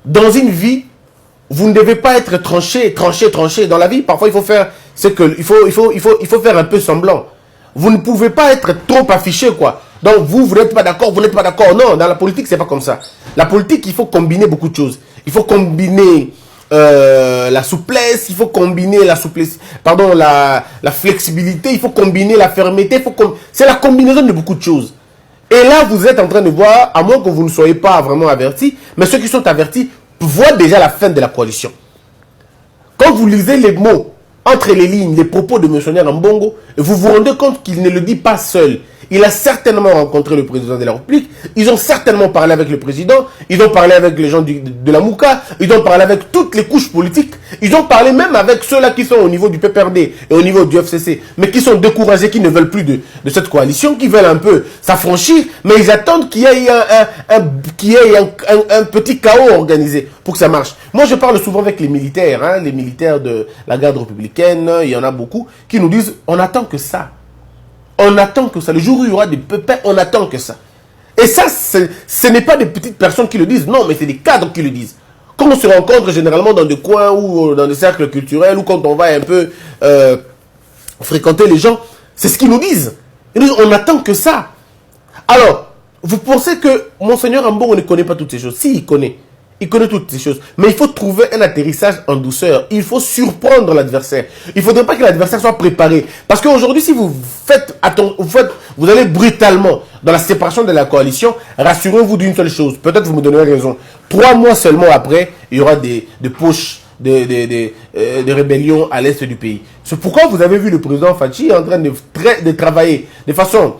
dans une vie, vous ne devez pas être tranché dans la vie. Parfois, il faut faire il faut faire un peu semblant. Vous ne pouvez pas être trop affiché, quoi. Donc, vous n'êtes pas d'accord, vous n'êtes pas d'accord. Non, dans la politique, c'est pas comme ça. La politique, il faut combiner beaucoup de choses. Il faut combiner la souplesse, il faut combiner la souplesse, pardon, la flexibilité, il faut combiner la fermeté, c'est la combinaison de beaucoup de choses. Et là, vous êtes en train de voir, à moins que vous ne soyez pas vraiment avertis, mais ceux qui sont avertis voient déjà la fin de la coalition. Quand vous lisez les mots, entre les lignes, les propos de M. Mbongo, vous vous rendez compte qu'il ne le dit pas seul. Il a certainement rencontré le président de la République, ils ont certainement parlé avec le président, ils ont parlé avec les gens de la Mouka, ils ont parlé avec toutes les couches politiques, ils ont parlé même avec ceux-là qui sont au niveau du PPRD et au niveau du FCC, mais qui sont découragés, qui ne veulent plus de cette coalition, qui veulent un peu s'affranchir, mais ils attendent qu'il y ait un petit chaos organisé pour que ça marche. Moi, je parle souvent avec les militaires, les militaires de la garde républicaine, il y en a beaucoup, qui nous disent, on attend que ça. On attend que ça. Le jour où il y aura des pépins, on attend que ça. Et ça, ce n'est pas des petites personnes qui le disent. Non, mais c'est des cadres qui le disent. Quand on se rencontre généralement dans des coins ou dans des cercles culturels ou quand on va un peu fréquenter les gens, c'est ce qu'ils nous disent. Ils nous disent, on attend que ça. Alors, vous pensez que Monseigneur Mbongo ne connaît pas toutes ces choses? Si, il connaît. Il connaît toutes ces choses. Mais il faut trouver un atterrissage en douceur. Il faut surprendre l'adversaire. Il ne faudrait pas que l'adversaire soit préparé. Parce qu'aujourd'hui, si vous vous allez brutalement dans la séparation de la coalition, rassurez-vous d'une seule chose. Peut-être vous me donnerez raison. 3 mois seulement après, il y aura des poches de rébellions à l'est du pays. C'est pourquoi vous avez vu le président Fachi en train de travailler de façon,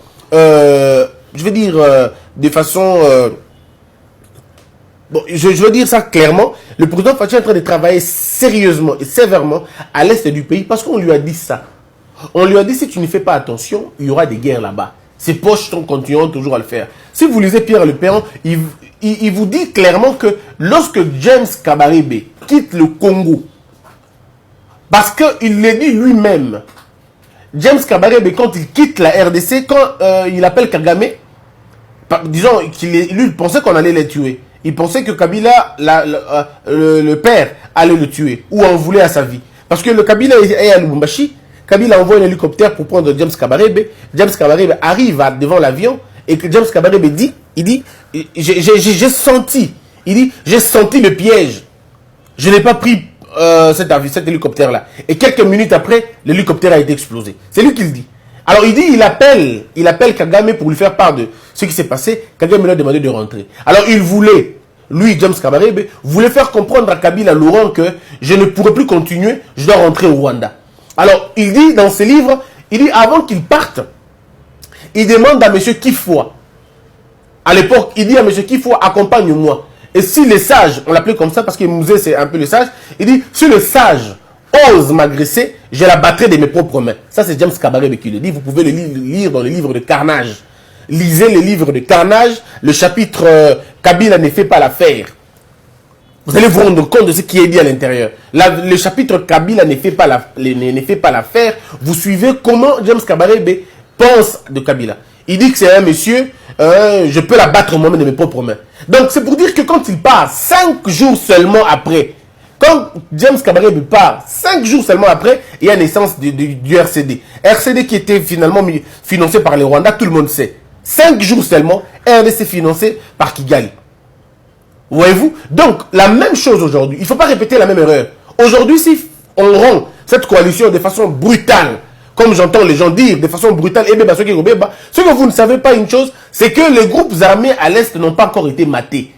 bon, je veux dire ça clairement, le président Fachi est en train de travailler sérieusement et sévèrement à l'est du pays parce qu'on lui a dit ça. On lui a dit, si tu ne fais pas attention, il y aura des guerres là-bas. Ces poches continueront toujours à le faire. Si vous lisez Pierre Le Perron, il vous dit clairement que lorsque James Kabarebe quitte le Congo, parce qu'il l'a dit lui-même, James Kabarebe, quand il quitte la RDC, quand il appelle Kagame, disons lui pensait qu'on allait les tuer. Il pensait que Kabila, le père, allait le tuer ou en voulait à sa vie. Parce que le Kabila est à Lubumbashi, Kabila envoie un hélicoptère pour prendre James Kabarebe. James Kabarebe arrive devant l'avion et que James Kabarebe dit, j'ai senti le piège. Je n'ai pas pris cet hélicoptère-là. Et quelques minutes après, l'hélicoptère a été explosé. C'est lui qui le dit. Alors il dit, il appelle Kagame pour lui faire part de ce qui s'est passé. Kagame lui a demandé de rentrer. Alors il voulait, lui, James Kabarebe, voulait faire comprendre à Kabila Laurent que je ne pourrais plus continuer, je dois rentrer au Rwanda. Alors il dit dans ses livres, il dit avant qu'il parte, il demande à M. Kifwa, à l'époque, il dit à M. Kifwa, accompagne-moi. Et si les sages, on l'appelait comme ça parce que Mouzé c'est un peu le sage, il dit, si le sage ose m'agresser, je la battrai de mes propres mains. Ça, c'est James Kabarebe qui le dit. Vous pouvez le lire dans le livre de Carnage. Lisez le livre de Carnage, le chapitre Kabila ne fait pas l'affaire. Vous allez vous rendre compte de ce qui est dit à l'intérieur. Le chapitre Kabila ne fait pas l'affaire. Vous suivez comment James Kabarebe pense de Kabila. Il dit que c'est un monsieur, je peux la battre moi-même de mes propres mains. Donc, c'est pour dire que quand il part, 5 jours seulement après, quand James Kabarebe part, 5 jours seulement après, il y a naissance du RCD. RCD qui était finalement financé par les Rwandais, tout le monde sait. 5 jours seulement, RDC financé par Kigali. Voyez-vous? Donc, la même chose aujourd'hui. Il ne faut pas répéter la même erreur. Aujourd'hui, si on rend cette coalition de façon brutale, comme j'entends les gens dire, de façon brutale, ce que vous ne savez pas une chose, c'est que les groupes armés à l'Est n'ont pas encore été matés.